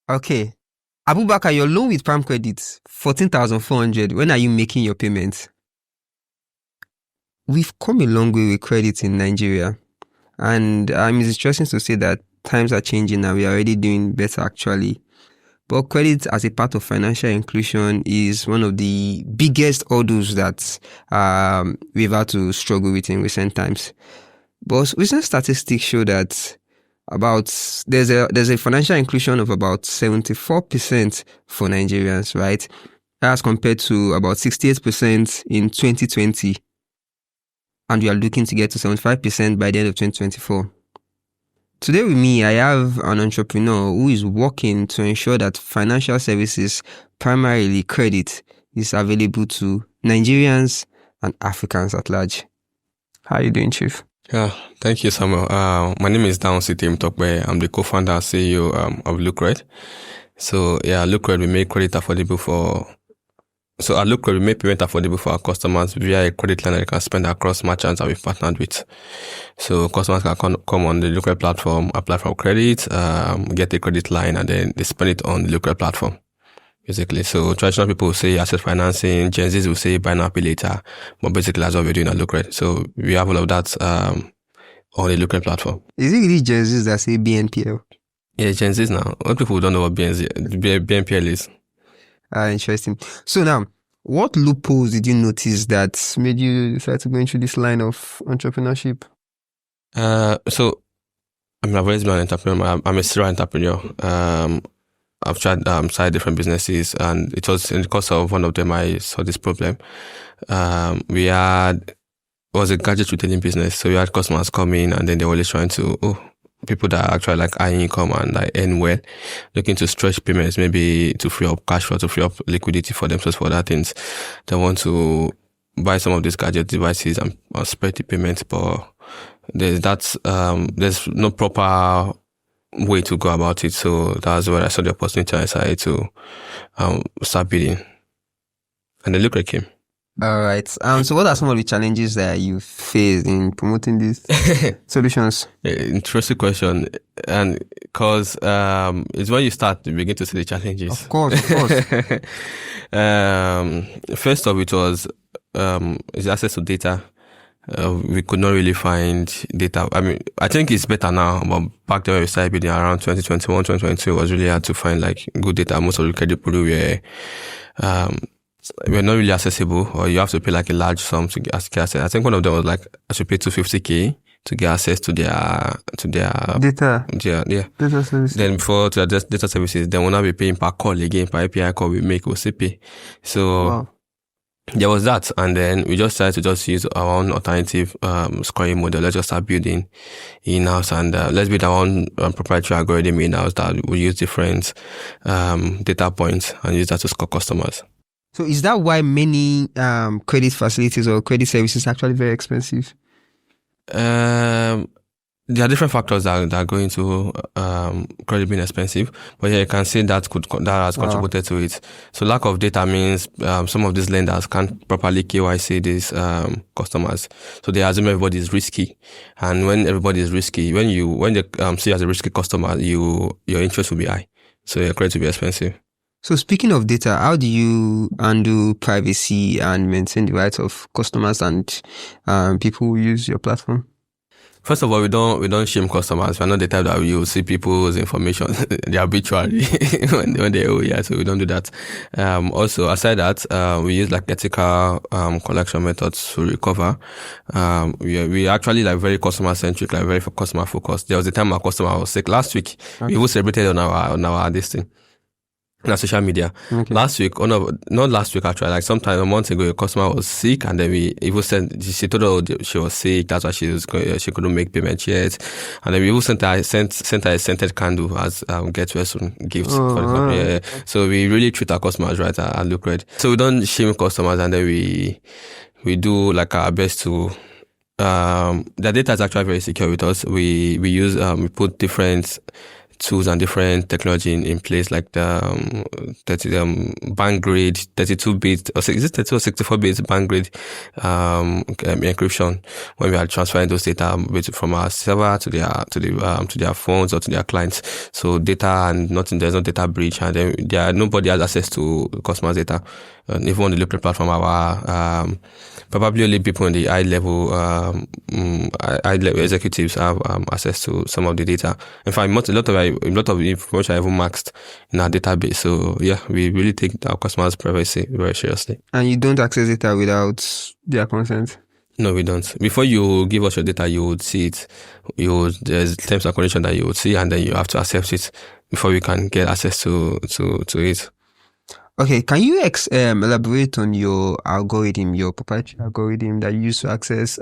Okay. Abubakar, your loan with Prime Credit, 14,400. When are you making your payments? We've come a long way with credit in Nigeria. And it's interesting to say that times are changing and we are already doing better actually. But credit as a part of financial inclusion is one of the biggest hurdles that we've had to struggle with in recent times. But recent statistics show that there's a financial inclusion of about 74% for Nigerians, right? As compared to about 68% in 2020. And we are looking to get to 75% by the end of 2024. Today with me, I have an entrepreneur who is working to ensure that financial services, primarily credit, is available to Nigerians and Africans at large. How are you doing, Chief? Yeah, thank you, Samuel. My name is Dahunsi Temitope. I'm the co-founder and CEO of Lucred. So yeah, Lucred, we make credit affordable So at Lucred, we make payment affordable for our customers via a credit line that they can spend across merchants that we've partnered with. So customers can come on the Lucred platform, apply for credit, get a credit line, and then they spend it on the Lucred platform, basically. So traditional people will say asset financing, Gen Zs will say buy now, pay later, but basically that's what we're doing at Lucred. So we have all of that on the Lucred platform. Is it really Gen Zs that say BNPL? Yeah, Gen Zs now. A lot of people don't know what BNPL is. Interesting. So now, what loopholes did you notice that made you decide to go into this line of entrepreneurship? So I've always been an entrepreneur. I'm a serial entrepreneur. I've tried different businesses, and it was in the course of one of them I saw this problem. It was a gadget retailing business, so we had customers come in, and then they were always trying to people that are actually like high income and like earn well, looking to stretch payments, maybe to free up cash flow, to free up liquidity for themselves for other things. They want to buy some of these gadget devices and spread the payments, but there's no proper way to go about it. So that's where I saw the opportunity. I decided to start bidding, and the Lucred came. All right. So what are some of the challenges that you faced in promoting these solutions? Interesting question, and because it's when you start, you begin to see the challenges. Of course. First off, it was is access to data. We could not really find data. I mean, I think it's better now, but back then when we started building around 2021, 2022, it was really hard to find like good data. Most of the credit people were not really accessible, or you have to pay like a large sum to get access. I think one of them was like I should pay $250K to get access to their data. Yeah. Data services. Then before to their data services, then we'll not be paying per call again, per API call we'll still pay. So wow. There was that, and then we just started to just use our own alternative scoring model. Let's just start building in-house, and let's build our own proprietary algorithm in-house that will use different data points and use that to score customers. So is that why many credit facilities or credit services are actually very expensive? There are different factors that go into credit being expensive, but yeah, you can see that has contributed to it. So lack of data means some of these lenders can't properly KYC these customers, so they assume everybody is risky, and when everybody is risky, when they see you as a risky customer, your interest will be high, so your credit will be expensive. So speaking of data, how do you handle privacy and maintain the rights of customers and people who use your platform? First of all, we don't shame customers. We're not the type that you see people's information they arbitrarily when they owe. Yeah, so we don't do that. Also, aside that, we use like ethical collection methods to recover. We actually like very customer centric, like very customer focused. There was a time our customer was sick last week. Okay. We even celebrated on our this thing. On social media. Okay. Last week, not last week actually, like sometime a month ago, a customer was sick, and then we even she told her she was sick, that's why she couldn't make payment yet. And then we even sent her a scented candle as get well soon gift. Yeah. So we really treat our customers right at Lucred. So we don't shame customers, and then we do like our best to the data is actually very secure with us. We use we put different tools and different technology in place, like the 30 bank grade 32-bit, or is it 32 or 64-bit bank grade encryption, when we are transferring those data from our server to their phones or to their clients. So data and there's no data breach, and then nobody has access to customers' data. And even on the LuCredit platform, our probably only people in the high level executives have access to some of the data. In fact, a lot of information are even maxed in our database. So yeah, we really take our customers' privacy very seriously. And you don't access data without their consent? No, we don't. Before you give us your data, you would see it. There's terms and conditions that you would see, and then you have to accept it before we can get access to it. Okay, can you elaborate on your algorithm, your proprietary algorithm that you use to access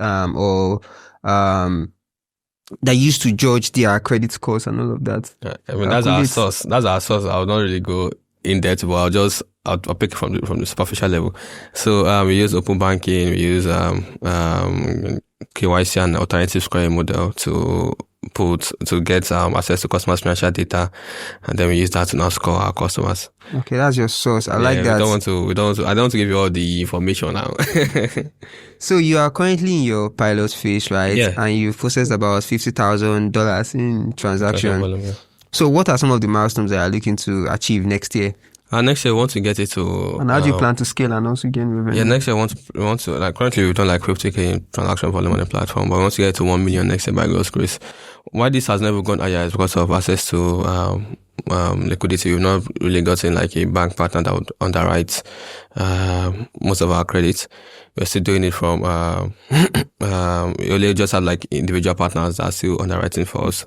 that used to judge their credit scores and all of that? I mean, that's our source. That's our source. I'll not really go in depth, but I'll pick it from the superficial level. So we use open banking, we use KYC and alternative scoring model to get access to customers' financial data, and then we use that to now score our customers. Okay, that's your source. I like that. I don't want to give you all the information now. So you are currently in your pilot phase, right? Yeah. And you've processed about $50,000 in transaction. So what are some of the milestones that you are looking to achieve next year? Next year, we want to get it to... And how do you plan to scale and also gain revenue? Yeah, next year, we want to like, currently we've done like 50K transaction volume on the platform, but we want to get it to 1 million next year by God's grace. Why this has never gone higher is because of access to liquidity. We've not really gotten like a bank partner that would underwrite most of our credits. We're still doing it from we only just have like individual partners that are still underwriting for us.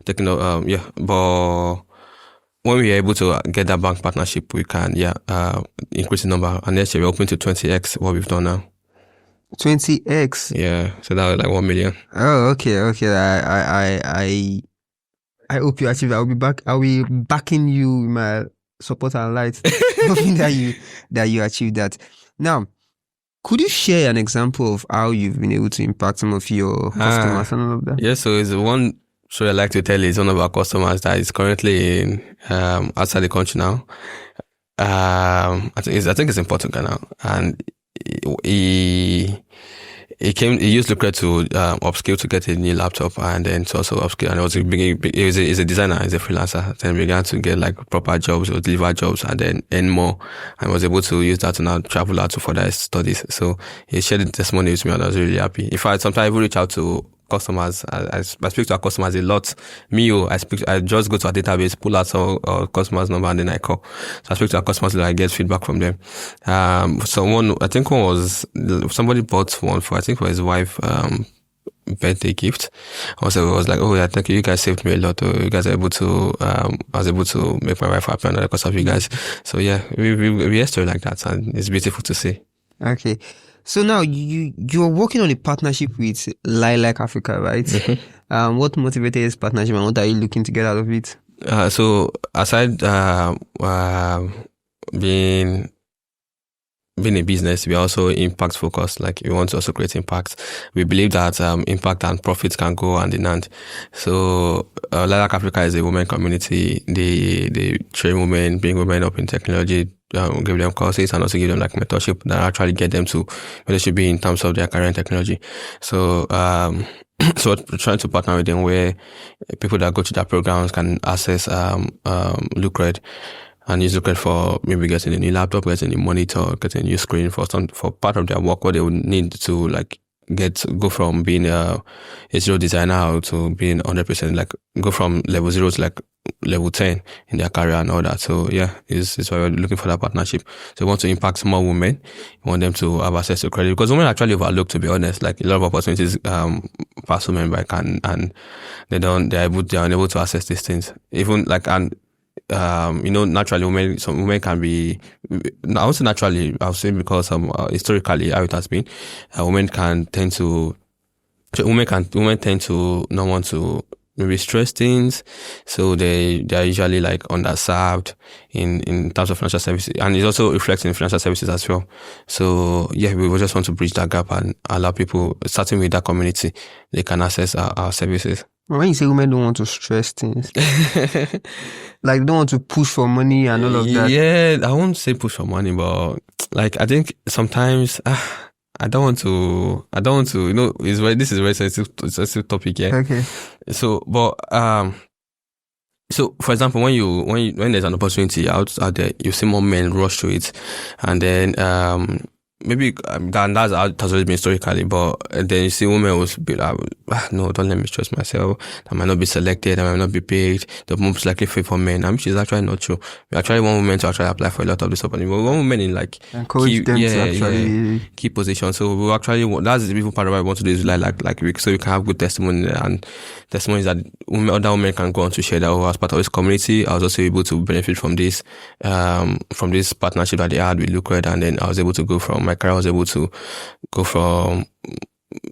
But when we are able to get that bank partnership, we can increase the number. And next year we're hoping to 20x what we've done now. 20x? Yeah, so that was like 1 million. Oh, okay. I hope you achieve that. I'll be backing you with my support and light, hoping that you achieve that. Now, could you share an example of how you've been able to impact some of your customers and all of that? Yeah, so it's one story I like to tell is one of our customers that is currently in outside the country now. I think it's in Portugal now, and he used LuCredit to upskill to get a new laptop, and then to also upskill. And he's a designer, he's a freelancer. Then began to get like proper jobs or deliver jobs, and then earn more, and was able to use that to now travel out to further his studies. So he shared the testimony with me, and I was really happy. In fact, sometimes I even reach out to customers. I speak to our customers a lot. I just go to our database, pull out our customers' number, and then I call. So I speak to our customers and I get feedback from them. Somebody bought one for his wife, birthday gift. Also, it was like, oh yeah, thank you. You guys saved me a lot. You guys are able to, I was able to make my wife happy and because of you guys. So yeah, we have story like that, and it's beautiful to see. Okay. So now you're working on a partnership with Lilac Africa, right? Mm-hmm. What motivated this partnership and what are you looking to get out of it? So aside being a business, we are also impact focused. Like we want to also create impact. We believe that impact and profits can go hand in hand. So Lilac Africa is a women community. They train women, bring women up in technology, give them courses, and also give them like mentorship that actually get them to where they should be in terms of their current technology. So so we're trying to partner with them where people that go to their programs can access LuCredit and use LuCredit for maybe getting a new laptop, getting a new monitor, getting a new screen for part of their work, what they would need to like go from being a zero designer to being 100%, like go from level 0 to like level 10 in their career and all that. So yeah, it's why we're looking for that partnership. So we want to impact more women. We want them to have access to credit because women are actually overlooked, to be honest. Like a lot of opportunities pass women by, and they're unable to access these things. Even like, and naturally some women can be, I would say naturally, I'll say because historically how it has been, women tend to not want to maybe stress things, so they are usually like underserved in terms of financial services, and it also reflects in financial services as well. So yeah, we just want to bridge that gap and allow people, starting with that community, they can access our services. When you say women don't want to stress things, like they don't want to push for money and all of that. Yeah, I won't say push for money, but like I think sometimes I don't want to. You know, this is a very sensitive topic. Yeah. Okay. So, but so for example, when there's an opportunity out there, you see more men rush to it, and then maybe that's how it has always been historically, but then you see women will be like, no, don't let me stress myself. I might not be selected. I might not be paid. The most likely favor men, which is actually not true. We actually want women to actually apply for a lot of this opportunity. We want women in like encourage them to actually key positions. So we actually that's the beautiful part of what I want to do is so we can have good testimony and testimonies that other women can go on to share that as part of this community. I was also able to benefit from this partnership that they had with Lucred, and then I was able to go from my career, I was able to go from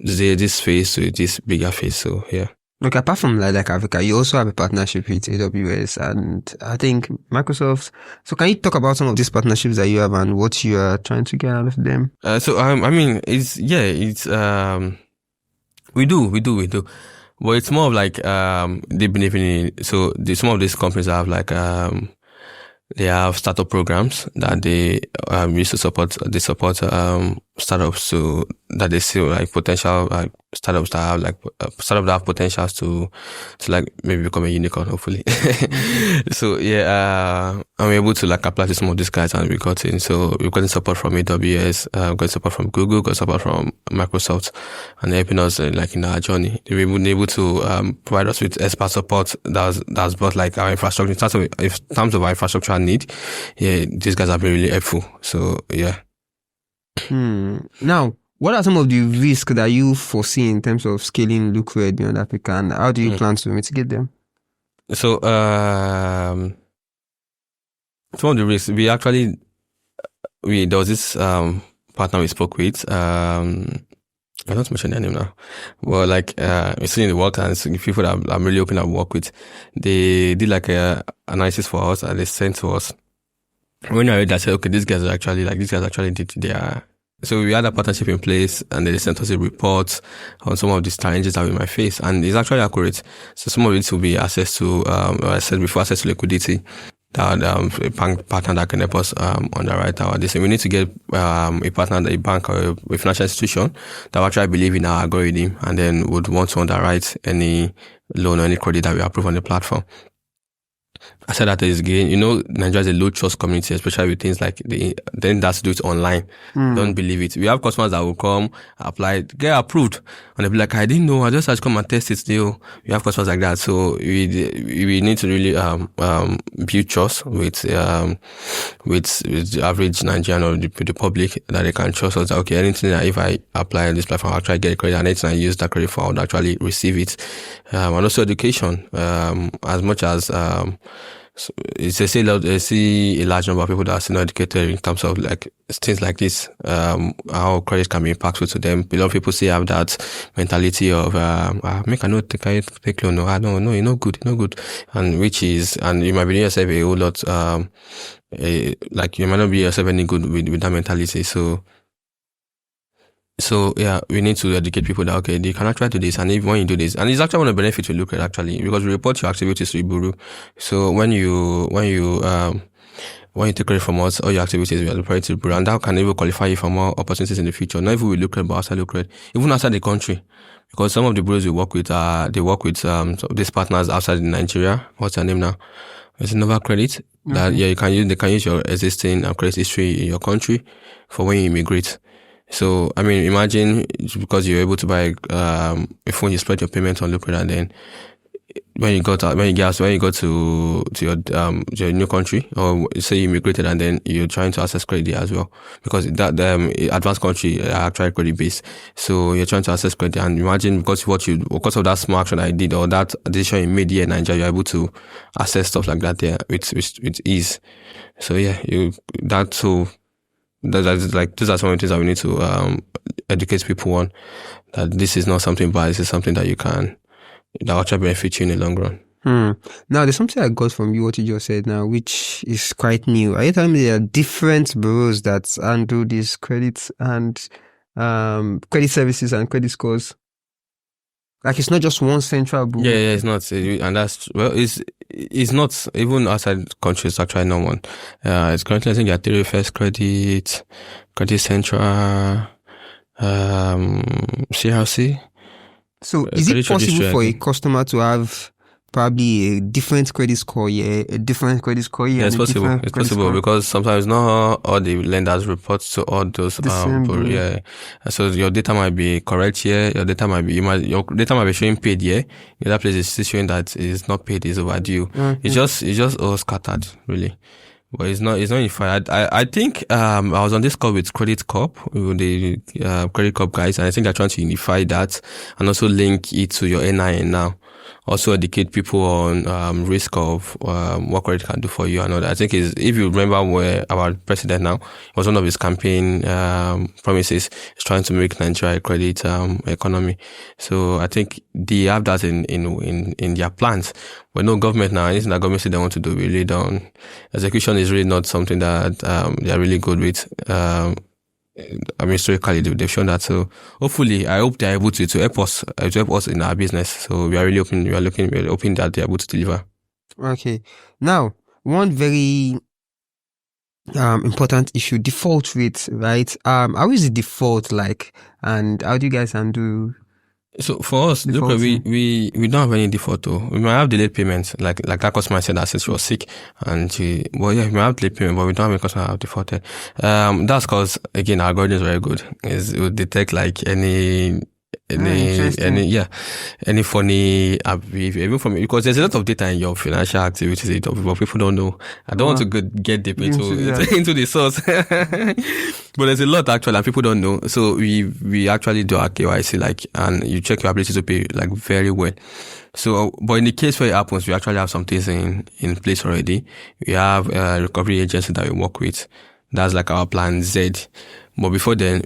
this phase to this bigger phase. So yeah. Look, apart from like Africa, you also have a partnership with AWS and I think Microsoft. So can you talk about some of these partnerships that you have and what you are trying to get out of them? I mean, we do. But it's more of like they believe in it. So some of these companies have like they have startup programs that they use to support. They support startups that they see like potential startups that have startups that have potentials to like maybe become a unicorn, hopefully. So yeah, I'm able to like apply to some of these guys, and we've gotten support from AWS, got support from Google, got support from Microsoft, and they're helping us like in our journey. They've been able to provide us with expert support that's brought like our infrastructure in terms of our infrastructure need. Yeah, these guys have been really helpful. So yeah. Now, what are some of the risks that you foresee in terms of scaling Lucred beyond Africa, and how do you plan to mitigate them? So, some of the risks there was this partner we spoke with. I don't mention their name now, but like we're still in the work, and people that I'm really hoping to work with, they did like a analysis for us, and they sent to us. When I read that, I said, okay, these guys actually did their. So we had a partnership in place, and they sent us a report on some of these challenges that we might face, and it's actually accurate. So some of it will be access to, I said before, access to liquidity. That a bank partner that can help us underwrite our this. We need to get a partner, a bank or a financial institution that will actually believe in our algorithm, and then would want to underwrite any loan or any credit that we approve on the platform. I said that is again, Nigeria is a low trust community, especially with things like then that's to do it online. Don't believe it. We have customers that will come, apply, get approved, and they'll be like, I didn't know, I just had to come and test it still. We have customers like that. So we need to really build trust with the average Nigerian or the public, that they can trust us that okay, anything that if I apply on this platform, I'll actually get a credit, and anything I use that credit for, I'll actually receive it. And also education, as much as so it's I see a large number of people that are still not educated in terms of like things like this, how credit can be impactful to them. A lot of people still have that mentality of make a note, take loan, no, you're not good, and you might be doing yourself a whole lot, like you might not be yourself any good with that mentality. So yeah, we need to educate people that okay, they can actually do this, and if when you do this, and it's actually one of the benefits we look at actually, because we report your activities to Iburu. So when you take credit from us, all your activities we are reporting to Iburu, and that can even qualify you for more opportunities in the future. Not even with Lucred, but outside Lucred, even outside the country, because some of the bureaus we work with, they work with these partners outside Nigeria. What's their name now? It's Nova Credit. That yeah, they can use your existing credit history in your country for when you immigrate. So, I mean, imagine because you're able to buy a phone, you spread your payment on Lucred, and then when you go to your new country, or say you immigrated and then you're trying to access credit as well, because that advanced country are actually credit based. So you're trying to access credit, and imagine because of that smart action I did, or that decision you made here in Nigeria, you're able to access stuff like that there with ease. So yeah, that's like these are some of the things that we need to educate people on, that this is not something bad, this is something that that actually benefit you in the long run. Now, there's something I got from you, what you just said now, which is quite new. Are you telling me there are different bureaus that handle these credits and credit services and credit scores? Like it's not just one central book. Yeah, it's not, and it's not even outside countries. Actually, no one. It's currently, I think, at the First Credit, Credit Central, CRC. So is it Credit possible registry, for I a think. customer to have probably a different credit score here, a different credit score here, Yeah, and it's a possible. different It's credit possible score? because sometimes not all the lenders report to all those The same people. book. Yeah, so your data might be correct here. Your data might be showing paid here. The other place is still showing that it's not paid, it's overdue. Okay. It's just all scattered, really. But it's not unified. I think I was on this call with Credit Corp, with the Credit Corp guys, and I think they're trying to unify that and also link it to your NIN now. Also educate people on risk of what credit can do for you and all that. I think if you remember where our president now was one of his campaign promises is trying to make Nigeria a credit economy. So I think they have that in their plans. But no government now, anything that government say they want to do, really don't. Execution is really not something that they are really good with. I mean, historically, they've shown that. So hopefully, I hope they're able to help us in our business. So we are really hoping that they're able to deliver. Okay. Now, one very important issue, default rate, right? How is the default like, and how do you guys handle? So for us, look, we don't have any default though. We might have delayed payments, like that customer said that since she was sick, and we might have delayed payment, but we don't have any customer have defaulted. That's because again our algorithm is very good. It will detect like any funny behavior, even from, because there's a lot of data in your financial activities, but people don't know. I don't want to get deep into the source, but there's a lot actually, and people don't know. So we actually do our KYC, like, and you check your ability to pay like very well. So, but in the case where it happens, we actually have some things in place already. We have a recovery agency that we work with. That's like our plan Z. But before then,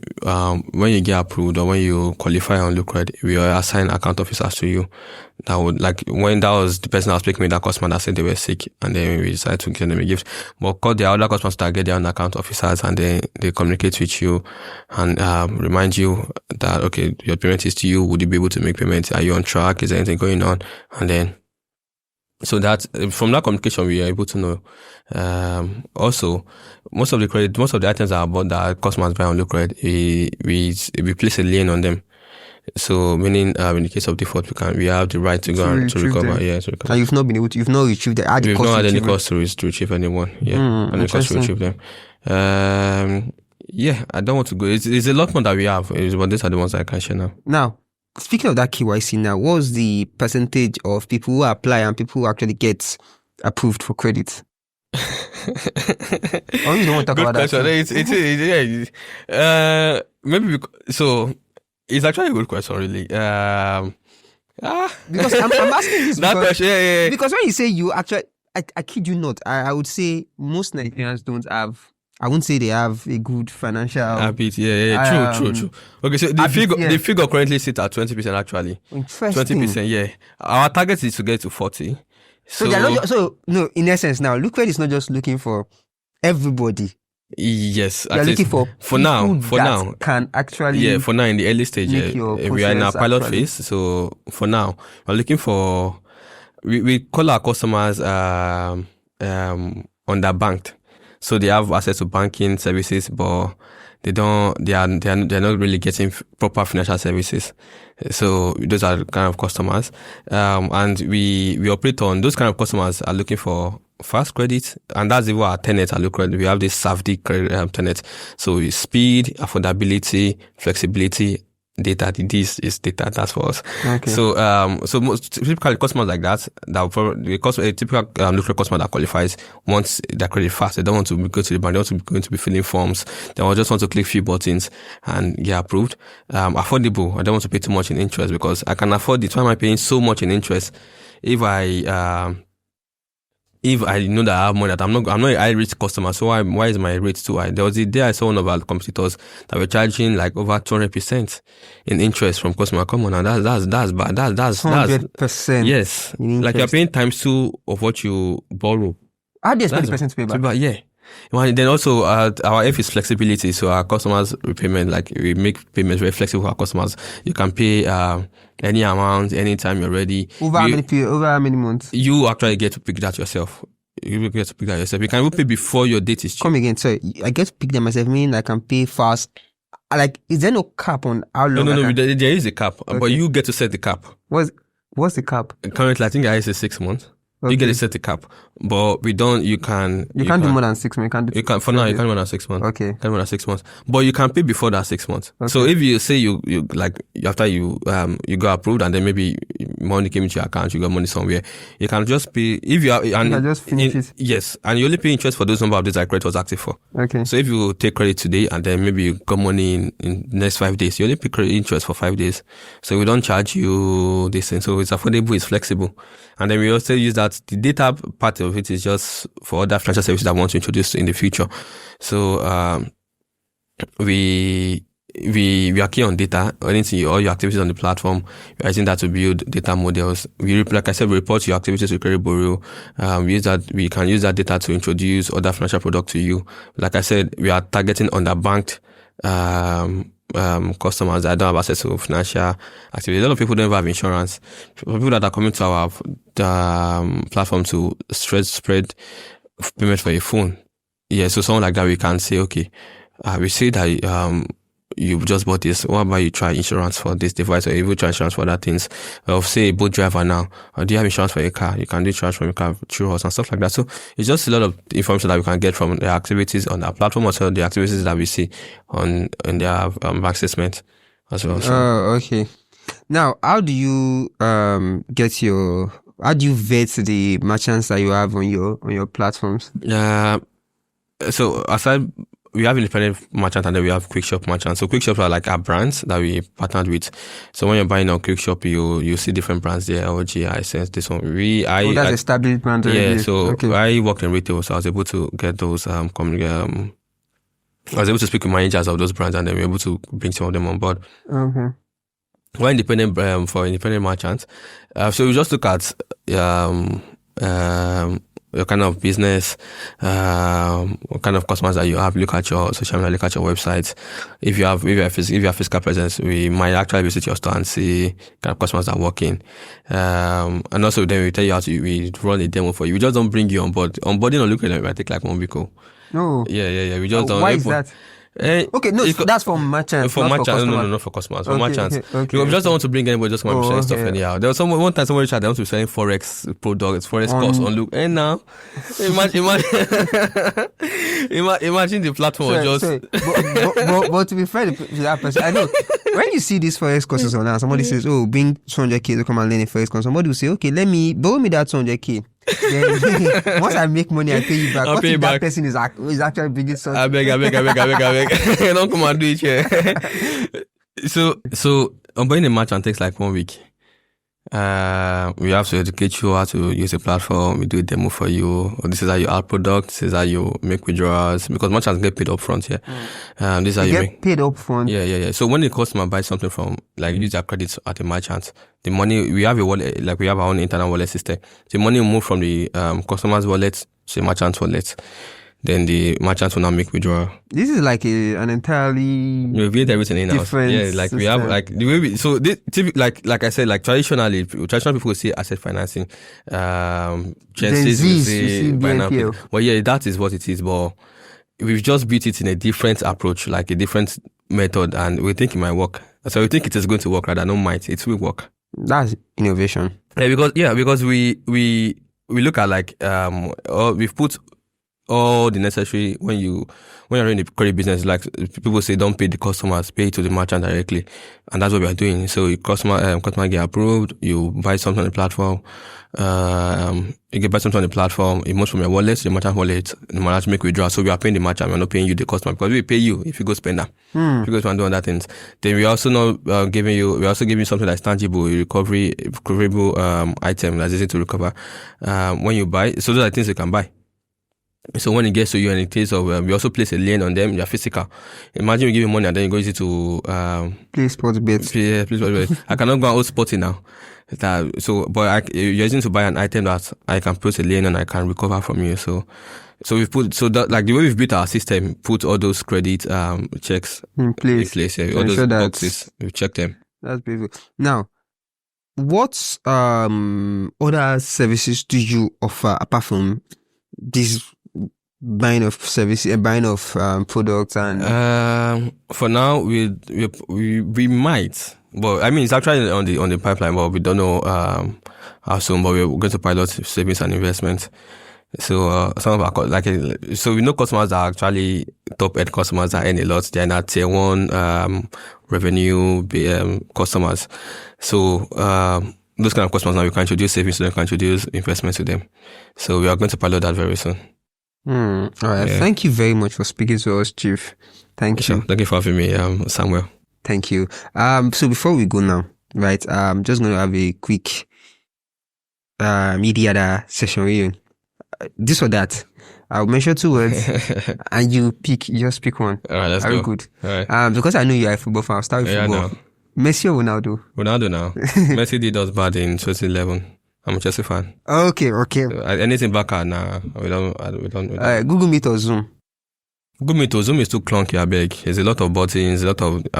when you get approved or when you qualify on Lucred, we will assign account officers to you. That would, like, when that was the person I was speaking with, that customer that said they were sick, and then we decided to give them a gift. But because there are other customers that get their own account officers, and then they communicate with you and remind you that, okay, your payment is to you. Would you be able to make payments? Are you on track? Is there anything going on? And then, so that from that communication, we are able to know. Also, most of the items that are bought that customers buy on Lucred, we place a lien on them. So meaning, in the case of default, we have the right to go and to recover. Them. Yeah, to recover. And you've not retrieved the We've not had any cost to retrieve anyone. Yeah, any cost to retrieve them. Yeah, I don't want to go. It's a lot more that we have, but these are the ones I can share now. Now, speaking of that KYC now, what's the percentage of people who apply and people who actually get approved for credit? Oh, you don't want to talk about question. that? Maybe so. It's actually a good question, really. Because I'm asking this that question, yeah. Because when you say you actually, I kid you not, I would say most Nigerians don't have. I wouldn't say they have a good financial habit. Yeah. True. Okay, so the figure currently sits at 20%. Actually, 20%. Yeah, our target is to get to 40%. So they're not. No, in essence, now LuCredit is not just looking for everybody. Yes, they're looking for now can actually for now in the early stage. We are in our pilot phase. So for now, we're looking for. We call our customers underbanked. So they have access to banking services, but they're not really getting proper financial services. So those are the kind of customers. And we operate on those kind of customers are looking for fast credit, and that's even our tenet at Lucred. We have this SAFD credit tenet. So speed, affordability, flexibility, data. This is data. That's for us. Okay. So most typical customers like that will probably, because a typical Lucred customer that qualifies wants their credit fast. They don't want to go to the bank. They don't want to be filling forms. They just want to click few buttons and get approved. Affordable. I don't want to pay too much in interest because I can afford it. Why am I paying so much in interest? If I know that I have money, that I'm not a high risk customer, so why is my rate too high? There was a day I saw one of our competitors that were charging like over 200% in interest from customer. Come on, now that's bad. That's 100%. Yes, like you're paying times 2 of what you borrow. How do you expect the person to pay back? Yeah. Then also our F is flexibility. So our customers repayment, like we make payments very flexible for our customers. You can pay any amount anytime you're ready. Over how many months? You actually get to pick that yourself. You get to pick that yourself. You can even pay before your date is due. Come again, sorry. I get to pick them myself, meaning I can pay fast. Like, is there no cap on how long? No. There is a cap, but you get to set the cap. What's the cap? Currently, I think I is 6 months. Okay. You get to set the cap, but we don't. You can't do more than 6 months. You can't for now. You can't more than 6 months. Okay. You can't more than 6 months, but you can pay before that 6 months. Okay. So if you say you like after you got approved and then maybe money came into your account, you got money somewhere, you can just pay if you are and you can just finish it. Yes, and you only pay interest for those number of days that credit was active for. Okay. So if you take credit today and then maybe you got money in next 5 days, you only pay credit interest for 5 days. So we don't charge you this thing. So it's affordable, it's flexible, and then we also use that the data part of it is just for other financial services that I want to introduce in the future. So we are key on data. Anything, all your activities on the platform, we're using that to build data models. Like I said, we report your activities to Credit Bureau. We can use that data to introduce other financial products to you. Like I said, we are targeting underbanked customers that don't have access to financial activity. A lot of people don't have insurance. People that are coming to our platform to spread payment for a phone. Yeah, so someone like that, we can say, okay, we see that you just bought this. What about you try insurance for this device, or you try insurance for other things? Or say a boat driver now, or do you have insurance for a car? You can do insurance for your car through us and stuff like that. So it's just a lot of information that we can get from the activities on our platform, also the activities that we see on their bank statement as well. So. Okay. Now, how do you vet the merchants that you have on your platforms? So aside, we have independent merchants and then we have quick shop merchants. So quick shops are like our brands that we partnered with. So when you're buying on quick shop, you see different brands there. LG, iSense, this one. That's established brands. Yeah. So okay. I worked in retail, so I was able to get those I was able to speak with managers of those brands and then we were able to bring some of them on board. Okay. We're independent for independent merchants. So we just look at your kind of business, what kind of customers that you have. Look at your social media, look at your website. If you have physical presence, we might actually visit your store and see kind of customers that are working. And also then we tell you we run a demo for you. We just don't bring you on board. Onboarding on LuCredit might take like 1 week. No. Yeah. We just don't. Why is that? Okay, no, that's for merchants. For merchants, no, not for customers. For okay, merchants. Okay. We just don't want to bring anybody just come and selling stuff anyhow. There was one time somebody tried, they want to be selling forex products, forex course on Look. And now, imagine the platform was just. But to be fair to that person, I know when you see these forex courses online, somebody says, "Oh, bring 200K to come and learn a forex course." Somebody will say, "Okay, borrow me that 200K." Then once I make money, I pay you back. What if that person is actually bringing something? I beg. Don't come and do it here. So onboarding a merchant takes like 1 week. We have to educate you how to use the platform. We do a demo for you. This is how you add products. This is how you make withdrawals, because merchants get paid up front here. This is how you get paid up front. Yeah. So when the customer buys something from, like, use their credits at a merchant, the money, we have a wallet, like we have our own internal wallet system. The money will move from the customer's wallet to the merchant's wallet. Then the merchants will now make withdrawal. This is like an entirely we create everything in house. Yeah, like system. We have like the way we like I said, like traditional people will say asset financing. Gen Z's will say BNPL. Well, yeah, that is what it is. But we've just built it in a different approach, like a different method, and we think it might work. So we think it is going to work rather than might. It will work. That's innovation. Yeah, because we look at like we've put all the necessary when you're in the credit business, like people say, don't pay the customers, pay to the merchant directly, and that's what we are doing. So your customer get approved, you buy something on the platform, you get buy something on the platform, it moves from your wallet to the merchant wallet, the merchant make withdrawal. So we are paying the merchant, we're not paying you the customer, because we pay you if you go spend that. If you go spend doing other things. Then we also not giving you something that's tangible, recoverable item that's easy to recover when you buy. So those are things you can buy. So when it gets to you and in case of we also place a lien on them, you're physical. Imagine we give you money and then you go easy to Play sports bets. play sports bet. I cannot go out sporty now. You're using to buy an item that I can put a lien and I can recover from you. So we've put the way we've built our system, put all those credit checks in place. Yeah, all those boxes, we've checked them. That's beautiful. Now, what other services do you offer apart from this buying of services, buying of products and? For now, we might, but I mean it's actually on the pipeline, but we don't know how soon. But we're going to pilot savings and investments. So some of our so we know customers that are actually top end customers that earn a lot. They're not tier 1 revenue customers. So those kind of customers now we can introduce savings to them, we can introduce investments to them. So we are going to pilot that very soon. All right. Yeah. Thank you very much for speaking to us, Chief. Thank you. Thank you for having me, Samuel. Thank you. So before we go now, right? I'm just going to have a quick media session with you. This or that. I'll mention 2 words and you just pick one. All right, let's go. Very good. All right. Because I know you are a football fan, I'll start with football. Messi or Ronaldo? Ronaldo now. Messi did us bad in 2011. I'm a Chelsea fan. Okay. So, anything back at now, we don't. Google Meet or Zoom? Google Meet or Zoom is too clunky, I beg. There's a lot of buttons, I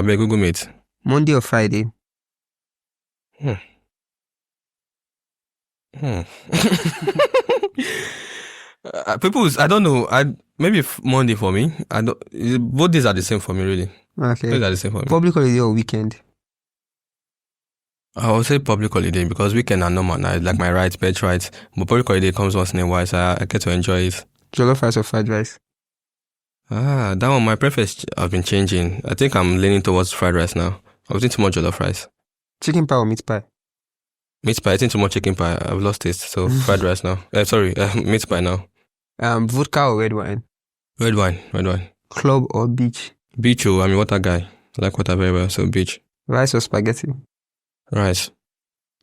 beg Google Meet. Monday or Friday? People, I don't know. Maybe Monday for me. Both days are the same for me, really. Okay. Both are the same for me. Public holiday or weekend? I would say public holiday because weekend are normal. I like my rights, bed rights. But public holiday comes once in a while, so I get to enjoy it. Jollof rice or fried rice? That one, my preference have been changing. I think I'm leaning towards fried rice now. I was eating too much jollof rice. Chicken pie or meat pie? Meat pie. Eating too much chicken pie. I've lost taste. So fried rice now. Meat pie now. Vodka or red wine? Red wine. Club or beach? Beach. I'm a water guy. I like water very well. So beach. Rice or spaghetti? Rice.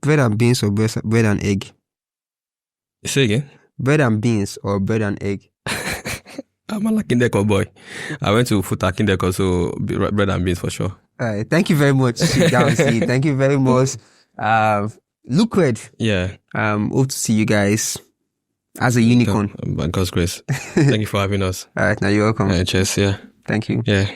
Bread and beans or bread and egg? Say again? Bread and beans or bread and egg? I'm a Kindeko boy. I went to Futa Kindeko, so bread and beans for sure. All right. Thank you very much, Dahunsi. Thank you very much. Lucred. Yeah. Hope to see you guys as a unicorn. By God's grace. Thank you for having us. All right. Now you're welcome. Cheers. Yeah. Thank you. Yeah.